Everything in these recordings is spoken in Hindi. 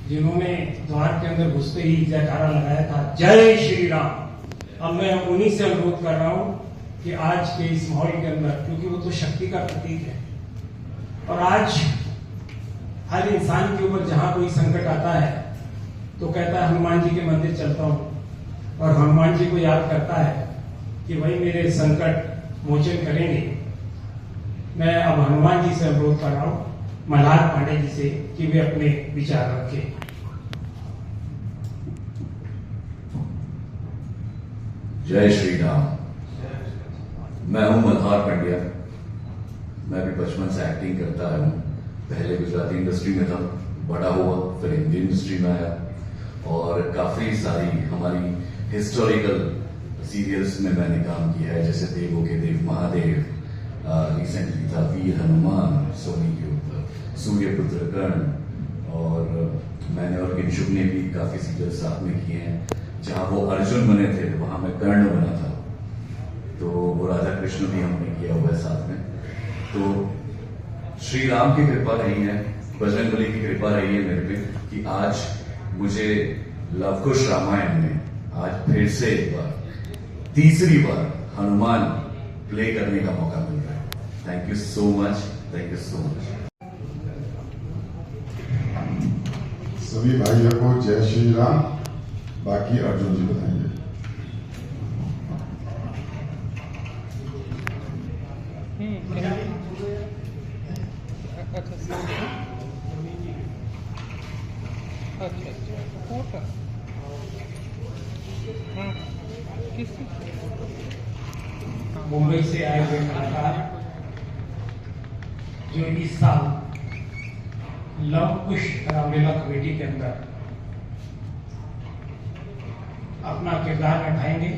जिन्होंने द्वार के अंदर घुसते ही जयकारा लगाया था, जय श्री राम। अब मैं उन्हीं से अनुरोध कर रहा हूं कि आज के इस माहौल के अंदर, क्योंकि वो तो शक्ति का प्रतीक है, और आज हर इंसान के ऊपर जहां कोई संकट आता है तो कहता है हनुमान जी के मंदिर चलता हूं, और हनुमान जी को याद करता है कि वही मेरे संकट मोचन करेंगे। मैं अब हनुमान जी से अनुरोध कर रहा हूं, मल्हार पांडे जी से, कि वे अपने विचार रखें। जय श्री राम। मैं हूं मल्हार पांड्या। मैं भी बचपन से एक्टिंग करता हूं। पहले गुजराती इंडस्ट्री में था, बड़ा हुआ, फिर हिंदी इंडस्ट्री में आया, और काफी सारी हमारी हिस्टोरिकल सीरियल्स में मैंने काम किया है, जैसे देवों के देव महादेव, रिसेंटली था वीर हनुमान सोनी के ऊपर, सूर्यपुत्र कर्ण, और मैंने और किंशुक ने भी काफी सीरियल साथ में किए हैं। जहां वो अर्जुन बने थे वहां मैं कर्ण बना था, तो वो राधा कृष्ण भी हमने किया हुआ है साथ में। तो श्री राम की कृपा रही है, बजरंगबली की कृपा रही है मेरे पे, कि आज मुझे लव कुश रामायण में आज फिर से एक बार, तीसरी बार हनुमान प्ले करने का मौका मिल रहा है। Thank you so much, thank you so much. सभी भाइयों को जय श्री राम। बाकी अर्जुन जी बताएंगे। मुंबई से आए हुए कलाकार जो इस साल लव कुश रामलीला कमेटी के अंदर अपना किरदार निभाएंगे।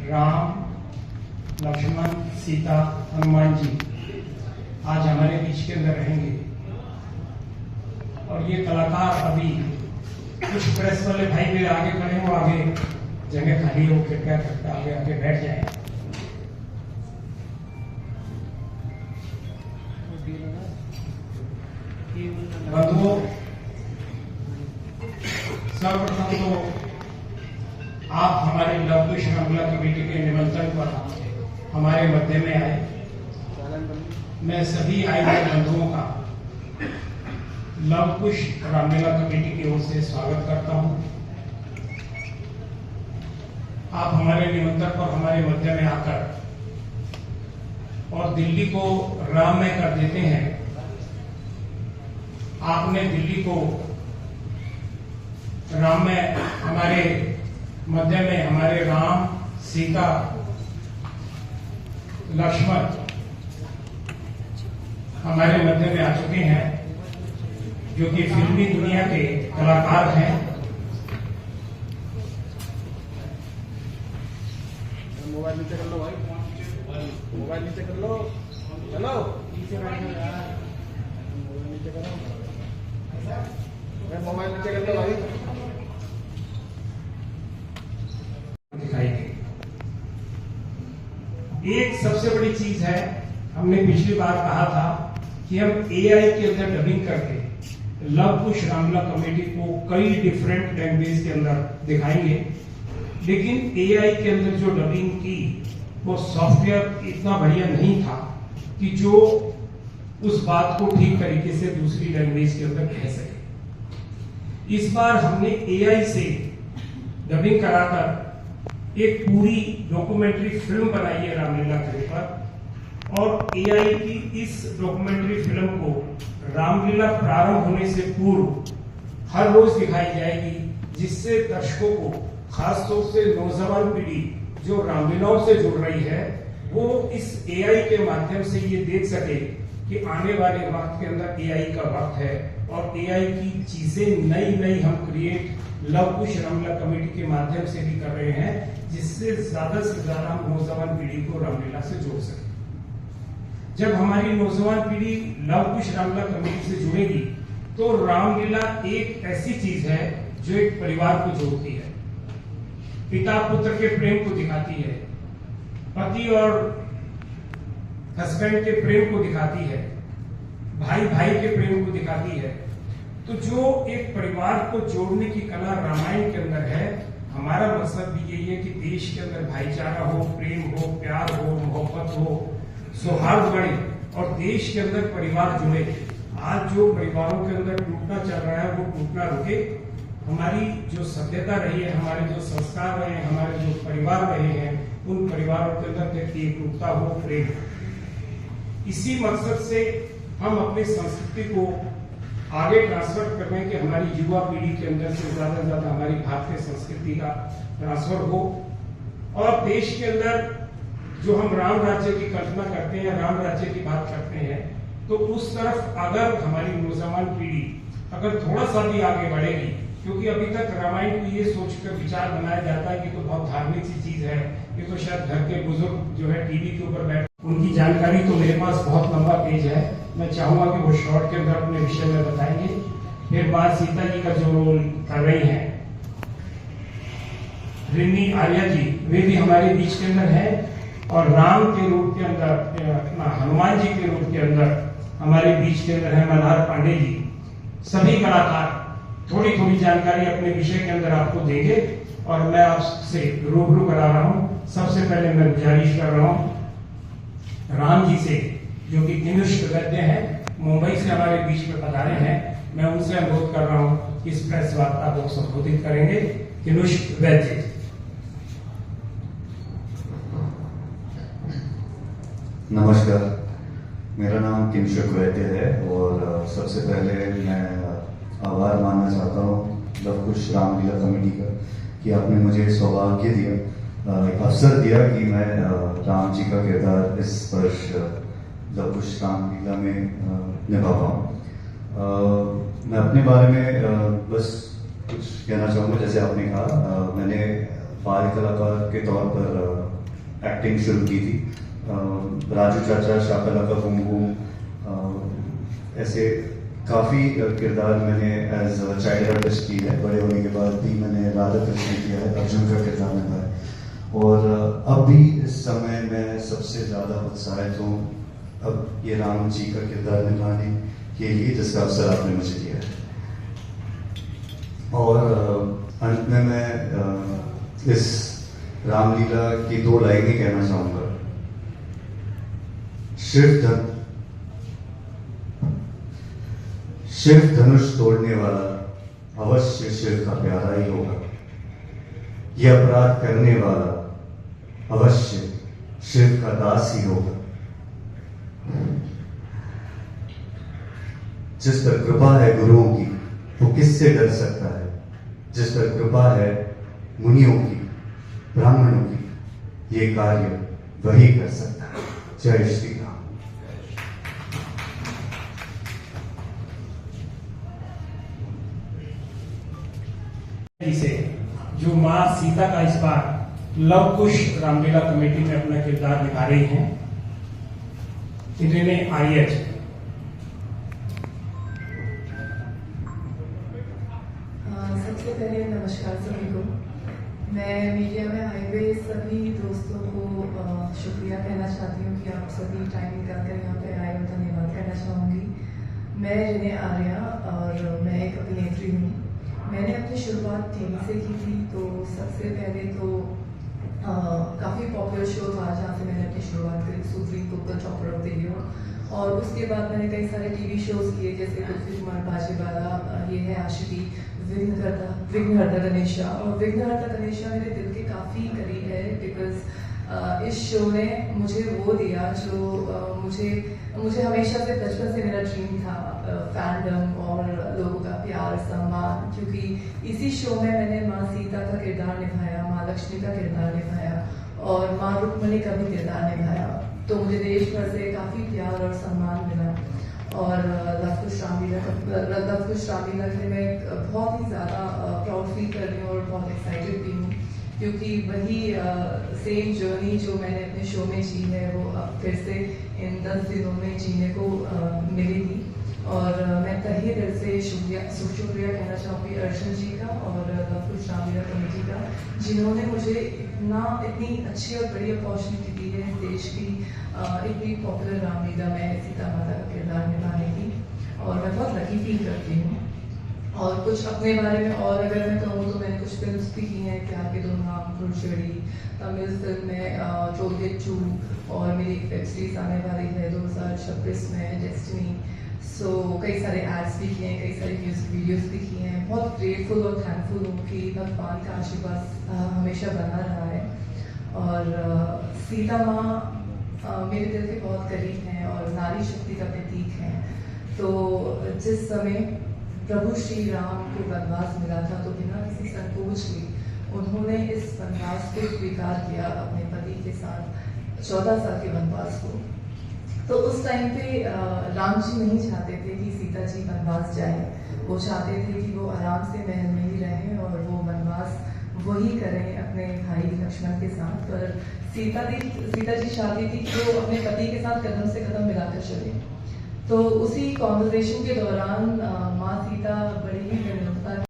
राम, लक्ष्मण, सीता, हनुमान जी आज हमारे बीच के अंदर रहेंगे, और ये कलाकार अभी कुछ प्रेस वाले भाई मेरे आगे खड़े हो, आगे जगह खाली हो, कृपया करके आगे आगे बैठ जाए। बंधुओं, सर्वप्रथम तो आप हमारे लव कुश रामलीला कमेटी के निमंत्रण पर हमारे मध्य में आए। मैं सभी आए हुए बंधुओं का लव कुश रामलीला कमेटी की ओर से स्वागत करता हूं। आप हमारे निमंत्रण पर हमारे मध्य में आकर और दिल्ली को राममय कर देते हैं। आपने दिल्ली को राममय, हमारे मध्य में हमारे राम, सीता, लक्ष्मण हमारे मध्य में आ चुके हैं, जो कि फिल्मी दुनिया के कलाकार हैं। मोबाइल नीचे कर लो भाई, मोबाइल नीचे कर लो, चलो नीचे करो, मोबाइल नीचे कर लो भाई। दिखाई गई। एक सबसे बड़ी चीज है, हमने पिछली बार कहा था कि हम एआई के अंदर डबिंग करके लव कुश रामलीला कमेटी को कई डिफरेंट लैंग्वेज के अंदर दिखाएंगे, लेकिन एआई के अंदर जो डबिंग की वो सॉफ्टवेयर इतना बढ़िया नहीं था कि जो उस बात को ठीक तरीके से दूसरी लैंग्वेज के अंदर कह सके। इस बार हमने एआई से डबिंग कराकर एक पूरी डॉक्यूमेंट्री फिल्म बनाई है रामलीला के ऊपर, और एआई की इस डॉक्यूमेंट्री फिल्म को रामलीला प्रारंभ होने से पूर्व हर रोज दिखाई जाएगी, जिससे दर्शकों को, खासतौर से नौजवान पीढ़ी जो रामलीलाओं से जुड़ रही है, वो इस एआई के माध्यम से ये देख सके कि आने वाले वक्त के अंदर एआई का वक्त है, और एआई की चीजें नई नई हम क्रिएट लव कुश रामलीला कमेटी के माध्यम से भी कर रहे हैं, जिससे ज्यादा से ज्यादा हम नौजवान पीढ़ी को रामलीला से जोड़ सके। जब हमारी नौजवान पीढ़ी लव कुश रामलीला कमेटी से जुड़ेगी तो रामलीला एक ऐसी चीज है जो एक परिवार को जोड़ती है, पिता पुत्र के प्रेम को दिखाती है, पति और हस्बैंड के प्रेम को दिखाती है, भाई भाई के प्रेम को दिखाती है, तो जो एक परिवार को जोड़ने की कला रामायण के अंदर है, हमारा मकसद भी यही है कि देश के अंदर भाईचारा हो, प्रेम हो, प्यार हो, मोहब्बत हो, सौहार्द बढ़े और देश के अंदर परिवार जुड़े। आज जो परिवारों के अंदर टूटना चल रहा है वो टूटना रुके। हमारी जो सभ्यता रही है, हमारे जो संस्कार रहे हैं, हमारे जो परिवार रहे हैं, उन परिवारों के अंदर एकरूपता हो, प्रेम हो। इसी मकसद से हम अपनी संस्कृति को आगे ट्रांसफर कर रहे हैं कि हमारी युवा पीढ़ी के अंदर से ज्यादा से ज्यादा हमारी भारतीय संस्कृति का ट्रांसफर हो और देश के अंदर जो हम राम राज्य की कल्पना करते हैं, राम राज्य की बात करते हैं, तो उस तरफ अगर हमारी नौजवान पीढ़ी अगर थोड़ा सा भी आगे बढ़ेगी, क्योंकि अभी तक रामायण को ये सोचकर विचार बनाया जाता है कि तो बहुत धार्मिक सी चीज है, ये तो शायद घर के बुजुर्ग जो है टीवी के ऊपर बैठ, उनकी जानकारी तो मेरे पास बहुत लंबा पेज है, मैं चाहूंगा कि वो शॉर्ट के अंदर अपने विषय में बताएंगे। फिर मां सीता जी का जो रोल कर रही है रिन्नी आर्या जी, वे भी हमारे बीच के अंदर है और राम के रूप के अंदर, हनुमान जी के रूप के अंदर हमारे बीच के अंदर है मल्हार पांडे जी। सभी कलाकार थोड़ी थोड़ी जानकारी अपने विषय के अंदर आपको देंगे और मैं आपसे रूबरू करा रहा हूं। सबसे पहले मैं गुजारिश कर रहा हूं राम जी से, जो कि किनुष्क वैद्य हैं, मुंबई से हमारे बीच में पधारे हैं। मैं उनसे अनुरोध कर रहा हूं कि इस प्रेस वार्ता को संबोधित करेंगे। किनुष्क वैद्य। नमस्कार, मेरा नाम किनुष्क वैद्य है और सबसे पहले मैं आभार मानना चाहता हूँ लव कुश रामलीला कमेटी का कि आपने मुझे सौभाग्य दिया, एक अवसर दिया कि मैं राम जी का किरदार इस वर्ष लव कुश रामलीला में निभा पाऊँ। मैं अपने बारे में बस कुछ कहना चाहूँगा। जैसे आपने कहा, मैंने बाल कलाकार के तौर पर एक्टिंग शुरू की थी। राजू चाचा, शाकला का बूम बूम, ऐसे काफ़ी किरदार मैंने एज चाइल्ड आर्टिस्ट की है। बड़े होने के बाद भी मैंने राधा कृष्ण किया है, अर्जुन का किरदार निभाया और अब भी इस समय मैं सबसे ज़्यादा उत्साहित हूँ अब ये राम जी का किरदार निभाने के लिए, जिसका अवसर आपने मुझे दिया है। और अंत में मैं इस रामलीला की 2 लाइनें कहना चाहूँगा। शिव धनुष तोड़ने वाला अवश्य शिव का प्यारा ही होगा। यह अपराध करने वाला अवश्य शिव का दास ही होगा। जिस पर कृपा है गुरुओं की वो किससे डर सकता है। जिस पर कृपा है मुनियों की, ब्राह्मणों की, ये कार्य वही कर सकता है। जय श्री राम। से जो मां सीता का इस बार लव कुश रामलीला कमेटी में अपना किरदार निभा रही हैं, इन्हें आर्य। सबसे पहले नमस्कार सभी को। मैं मीडिया में आए हुए सभी दोस्तों को शुक्रिया कहना चाहती हूँ कि आप सभी टाइम निकाल कर यहाँ पे आए हो। धन्यवाद कहना चाहूँगी। मैं रिन्नी आर्या और मैं एक अभिनेत्री हूँ। मैंने अपनी शुरुआत टीवी से की थी। तो सबसे पहले तो काफ़ी पॉपुलर शो था जहाँ से मैंने अपनी शुरुआत करी, supreme cooker topper of the year. और उसके बाद मैंने कई सारे टीवी शोज किए, जैसे पृथ्वी कुमार बाजेवाला, ये है आशिकी, विघ्नहर्ता गणेशा। और विघ्नहर्ता गणेशा मेरे दिल के काफ़ी करीब है, बिकॉज इस शो ने मुझे वो दिया जो मुझे हमेशा से बचपन से मेरा ड्रीम था, फैंडम और लोगों का प्यार, सम्मान। क्योंकि इसी शो में मैंने माँ सीता का किरदार निभाया, माँ लक्ष्मी का किरदार निभाया और माँ रुक्मणी का भी किरदार निभाया। तो मुझे देश भर से काफ़ी प्यार और सम्मान मिला। और लव कुश रामलीला के लिए मैं बहुत ही ज़्यादा प्राउड फील कर रही हूँ और बहुत एक्साइटेड भी हूँ, क्योंकि वही सेम जर्नी जो मैंने अपने शो में जी है वो अब फिर से इन 10 दिनों में जीने को मिलेगी। और मैं तहे दिल से शुक्रिया कहना चाहूँगी अर्जुन जी का और लव कुश रामलीला कमेटी का, जिन्होंने मुझे इतनी अच्छी और बड़ी अपॉर्चुनिटी दी है देश की इतनी पॉपुलर रामलीला में सीता माता का किरदार निभाने की। और मैं बहुत लकी फील करती हूँ। और कुछ अपने बारे में और अगर मैं कहूँ तो मैंने कुछ फिल्म्स भी की हैं, प्यार के दो नाम, फुलझड़ी, तमिल फिल्म में टोलगेट 2, और मेरी एक वेब सीरीज आने वाली है 2026 में, डेस्टिनी। सो कई सारे एड्स भी किए हैं, कई सारे म्यूजिक वीडियोस भी किए हैं। बहुत ग्रेटफुल और थैंकफुल हूँ कि भगवान का आशीर्वाद हमेशा बना रहा है। और सीता माँ मेरे दिल के बहुत करीब हैं और नारी शक्ति का प्रतीक हैं। तो जिस समय प्रभु श्री राम को वनवास मिला था तो बिना किसी संकोच के उन्होंने इस वनवास को स्वीकार किया अपने पति के साथ, 14 साल के वनवास को। तो उस टाइम पे राम जी नहीं चाहते थे कि सीता जी वनवास जाए, वो चाहते थे कि वो आराम से महल में ही रहें और वो वनवास वही करें अपने भाई लक्ष्मण के साथ। पर सीता जी चाहती थी कि वो अपने पति के साथ कदम से कदम मिलाकर चले। तो उसी कॉन्वर्सेशन के दौरान माँ सीता बड़ी ही